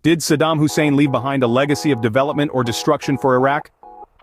Did Saddam Hussein leave behind a legacy of development or destruction for Iraq?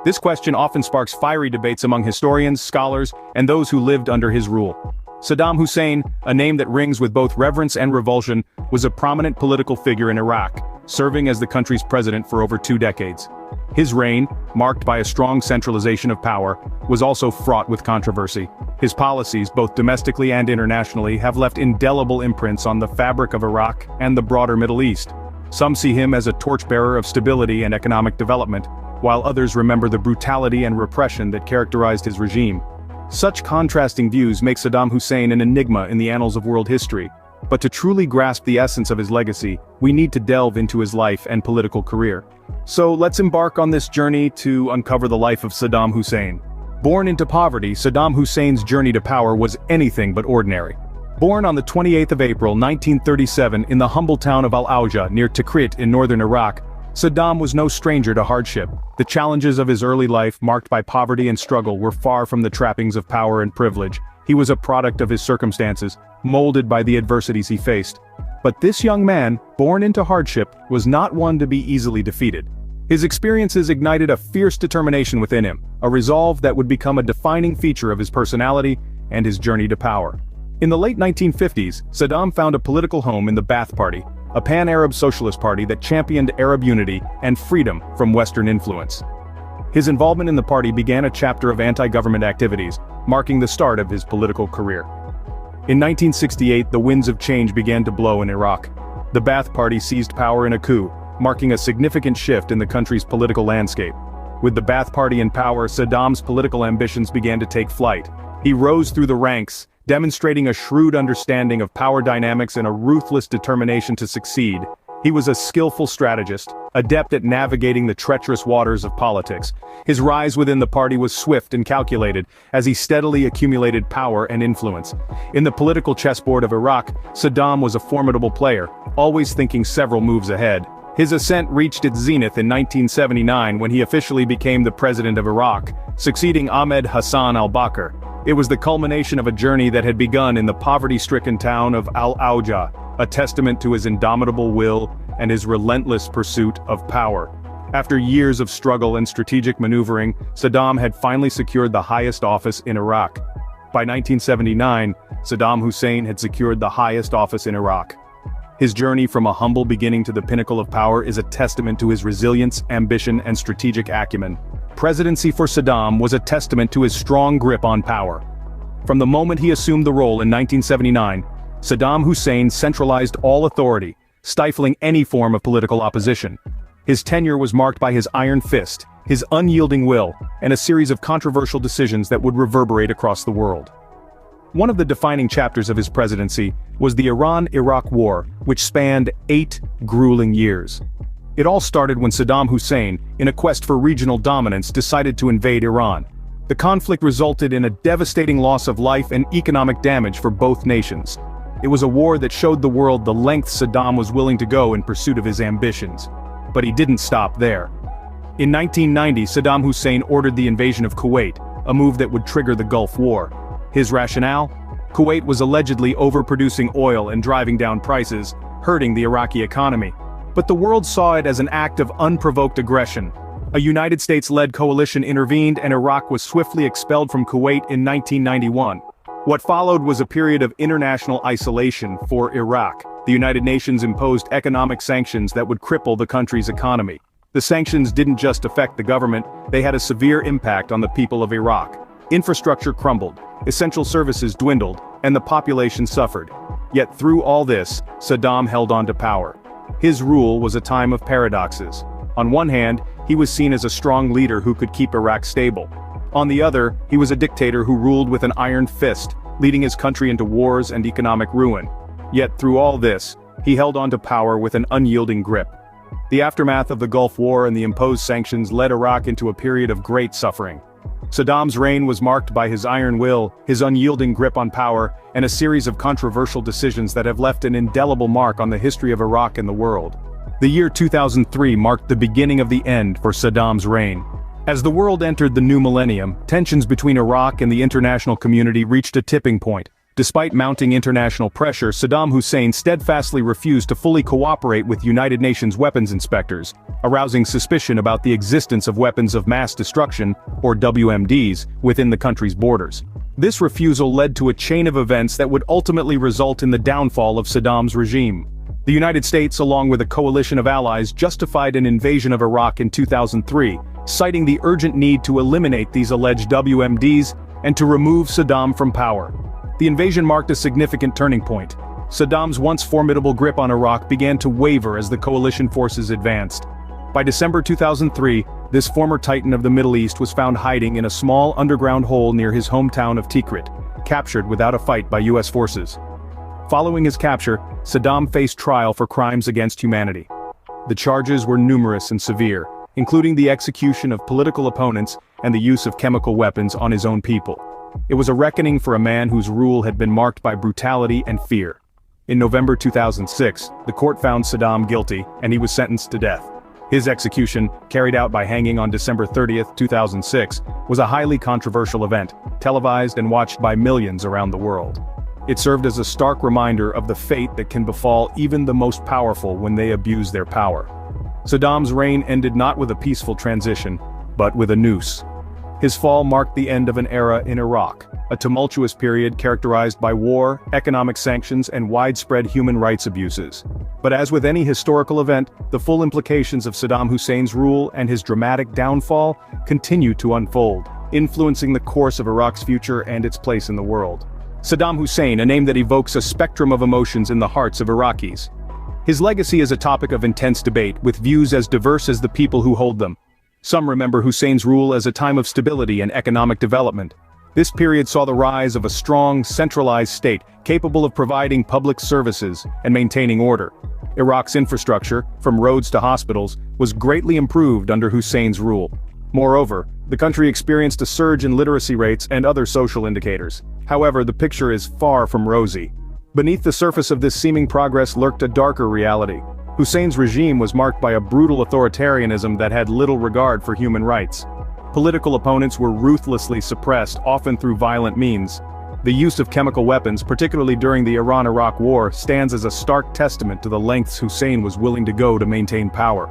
This question often sparks fiery debates among historians, scholars, and those who lived under his rule. Saddam Hussein, a name that rings with both reverence and revulsion, was a prominent political figure in Iraq, serving as the country's president for over 2 decades. His reign, marked by a strong centralization of power, was also fraught with controversy. His policies, both domestically and internationally, have left indelible imprints on the fabric of Iraq and the broader Middle East. Some see him as a torchbearer of stability and economic development, while others remember the brutality and repression that characterized his regime. Such contrasting views make Saddam Hussein an enigma in the annals of world history. But to truly grasp the essence of his legacy, we need to delve into his life and political career. So let's embark on this journey to uncover the life of Saddam Hussein. Born into poverty, Saddam Hussein's journey to power was anything but ordinary. Born on the 28th of April 1937 in the humble town of Al-Auja near Tikrit in northern Iraq, Saddam was no stranger to hardship. The challenges of his early life, marked by poverty and struggle, were far from the trappings of power and privilege. He was a product of his circumstances, molded by the adversities he faced. But this young man, born into hardship, was not one to be easily defeated. His experiences ignited a fierce determination within him, a resolve that would become a defining feature of his personality and his journey to power. In the late 1950s, Saddam found a political home in the Ba'ath Party, a pan-Arab socialist party that championed Arab unity and freedom from Western influence. His involvement in the party began a chapter of anti-government activities, marking the start of his political career. In 1968, the winds of change began to blow in Iraq. The Ba'ath Party seized power in a coup, marking a significant shift in the country's political landscape. With the Ba'ath Party in power, Saddam's political ambitions began to take flight. He rose through the ranks, demonstrating a shrewd understanding of power dynamics and a ruthless determination to succeed. He was a skillful strategist, adept at navigating the treacherous waters of politics. His rise within the party was swift and calculated, as he steadily accumulated power and influence. In the political chessboard of Iraq, Saddam was a formidable player, always thinking several moves ahead. His ascent reached its zenith in 1979 when he officially became the president of Iraq, succeeding Ahmed Hassan al-Bakr. It was the culmination of a journey that had begun in the poverty-stricken town of Al-Auja, a testament to his indomitable will and his relentless pursuit of power. After years of struggle and strategic maneuvering, Saddam had finally secured the highest office in Iraq. By 1979, Saddam Hussein had secured the highest office in Iraq. His journey from a humble beginning to the pinnacle of power is a testament to his resilience, ambition, and strategic acumen. Presidency for Saddam was a testament to his strong grip on power. From the moment he assumed the role in 1979, Saddam Hussein centralized all authority, stifling any form of political opposition. His tenure was marked by his iron fist, his unyielding will, and a series of controversial decisions that would reverberate across the world. One of the defining chapters of his presidency was the Iran-Iraq War, which spanned 8 grueling years. It all started when Saddam Hussein, in a quest for regional dominance, decided to invade Iran. The conflict resulted in a devastating loss of life and economic damage for both nations. It was a war that showed the world the lengths Saddam was willing to go in pursuit of his ambitions. But he didn't stop there. In 1990, Saddam Hussein ordered the invasion of Kuwait, a move that would trigger the Gulf War. His rationale? Kuwait was allegedly overproducing oil and driving down prices, hurting the Iraqi economy. But the world saw it as an act of unprovoked aggression. A United States-led coalition intervened and Iraq was swiftly expelled from Kuwait in 1991. What followed was a period of international isolation for Iraq. The United Nations imposed economic sanctions that would cripple the country's economy. The sanctions didn't just affect the government, they had a severe impact on the people of Iraq. Infrastructure crumbled, essential services dwindled, and the population suffered. Yet through all this, Saddam held on to power. His rule was a time of paradoxes. On one hand, he was seen as a strong leader who could keep Iraq stable. On the other, he was a dictator who ruled with an iron fist, leading his country into wars and economic ruin. Yet through all this, he held on to power with an unyielding grip. The aftermath of the Gulf War and the imposed sanctions led Iraq into a period of great suffering. Saddam's reign was marked by his iron will, his unyielding grip on power, and a series of controversial decisions that have left an indelible mark on the history of Iraq and the world. The year 2003 marked the beginning of the end for Saddam's reign. As the world entered the new millennium, tensions between Iraq and the international community reached a tipping point. Despite mounting international pressure, Saddam Hussein steadfastly refused to fully cooperate with United Nations weapons inspectors, arousing suspicion about the existence of weapons of mass destruction, or WMDs, within the country's borders. This refusal led to a chain of events that would ultimately result in the downfall of Saddam's regime. The United States, along with a coalition of allies, justified an invasion of Iraq in 2003, citing the urgent need to eliminate these alleged WMDs and to remove Saddam from power. The invasion marked a significant turning point. Saddam's once formidable grip on Iraq began to waver as the coalition forces advanced. By December 2003, this former titan of the Middle East was found hiding in a small underground hole near his hometown of Tikrit, captured without a fight by US forces. Following his capture, Saddam faced trial for crimes against humanity. The charges were numerous and severe, including the execution of political opponents and the use of chemical weapons on his own people. It was a reckoning for a man whose rule had been marked by brutality and fear. In November 2006, the court found Saddam guilty, and he was sentenced to death. His execution, carried out by hanging on December 30, 2006, was a highly controversial event, televised and watched by millions around the world. It served as a stark reminder of the fate that can befall even the most powerful when they abuse their power. Saddam's reign ended not with a peaceful transition, but with a noose. His fall marked the end of an era in Iraq, a tumultuous period characterized by war, economic sanctions, and widespread human rights abuses. But as with any historical event, the full implications of Saddam Hussein's rule and his dramatic downfall continue to unfold, influencing the course of Iraq's future and its place in the world. Saddam Hussein, a name that evokes a spectrum of emotions in the hearts of Iraqis. His legacy is a topic of intense debate, with views as diverse as the people who hold them. Some remember Hussein's rule as a time of stability and economic development. This period saw the rise of a strong, centralized state, capable of providing public services and maintaining order. Iraq's infrastructure, from roads to hospitals, was greatly improved under Hussein's rule. Moreover, the country experienced a surge in literacy rates and other social indicators. However, the picture is far from rosy. Beneath the surface of this seeming progress lurked a darker reality. Hussein's regime was marked by a brutal authoritarianism that had little regard for human rights. Political opponents were ruthlessly suppressed, often through violent means. The use of chemical weapons, particularly during the Iran-Iraq War, stands as a stark testament to the lengths Hussein was willing to go to maintain power.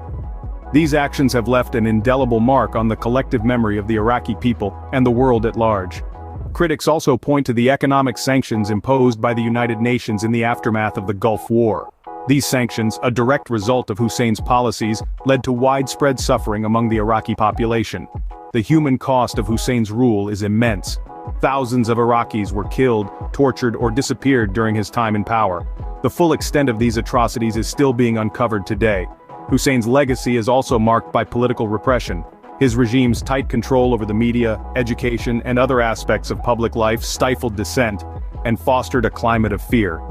These actions have left an indelible mark on the collective memory of the Iraqi people and the world at large. Critics also point to the economic sanctions imposed by the United Nations in the aftermath of the Gulf War. These sanctions, a direct result of Hussein's policies, led to widespread suffering among the Iraqi population. The human cost of Hussein's rule is immense. Thousands of Iraqis were killed, tortured, or disappeared during his time in power. The full extent of these atrocities is still being uncovered today. Hussein's legacy is also marked by political repression. His regime's tight control over the media, education, and other aspects of public life stifled dissent and fostered a climate of fear.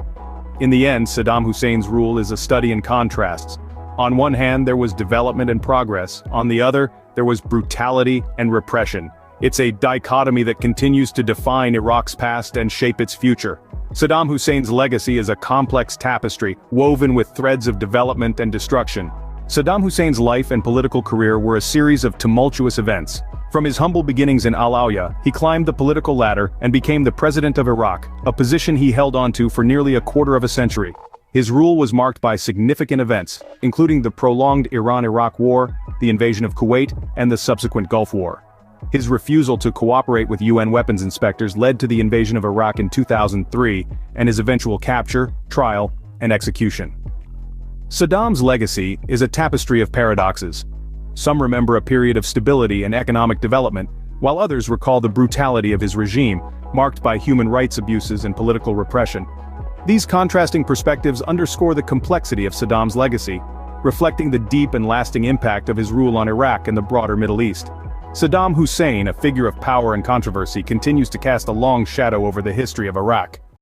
In the end, Saddam Hussein's rule is a study in contrasts. On one hand, there was development and progress. On the other, there was brutality and repression. It's a dichotomy that continues to define Iraq's past and shape its future. Saddam Hussein's legacy is a complex tapestry, woven with threads of development and destruction. Saddam Hussein's life and political career were a series of tumultuous events. From his humble beginnings in Al-Awya, he climbed the political ladder and became the president of Iraq, a position he held onto for nearly a quarter of a century. His rule was marked by significant events, including the prolonged Iran-Iraq War, the invasion of Kuwait, and the subsequent Gulf War. His refusal to cooperate with UN weapons inspectors led to the invasion of Iraq in 2003, and his eventual capture, trial, and execution. Saddam's legacy is a tapestry of paradoxes. Some remember a period of stability and economic development, while others recall the brutality of his regime, marked by human rights abuses and political repression. These contrasting perspectives underscore the complexity of Saddam's legacy, reflecting the deep and lasting impact of his rule on Iraq and the broader Middle East. Saddam Hussein, a figure of power and controversy, continues to cast a long shadow over the history of Iraq.